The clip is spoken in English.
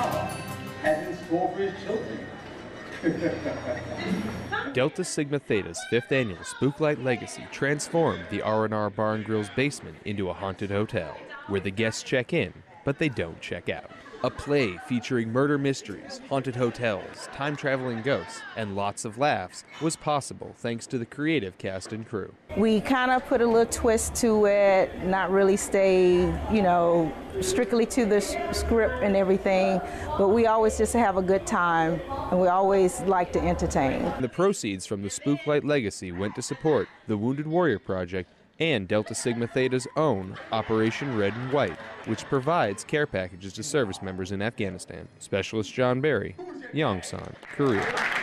Allah has in store for his children. Delta Sigma Theta's 5th annual Spooklight Legacy transformed the R&R Bar and Grill's basement into a haunted hotel, where the guests check in, but they don't check out. A play featuring murder mysteries, haunted hotels, time-traveling ghosts, and lots of laughs was possible thanks to the creative cast and crew. We kind of put a little twist to it, not really stay, strictly to the script and everything, but we always just have a good time, and we always like to entertain. The proceeds from the Spooklight Legacy went to support the Wounded Warrior Project and Delta Sigma Theta's own Operation Red and White, which provides care packages to service members in Afghanistan. Specialist John Barry, Yongsan, Korea.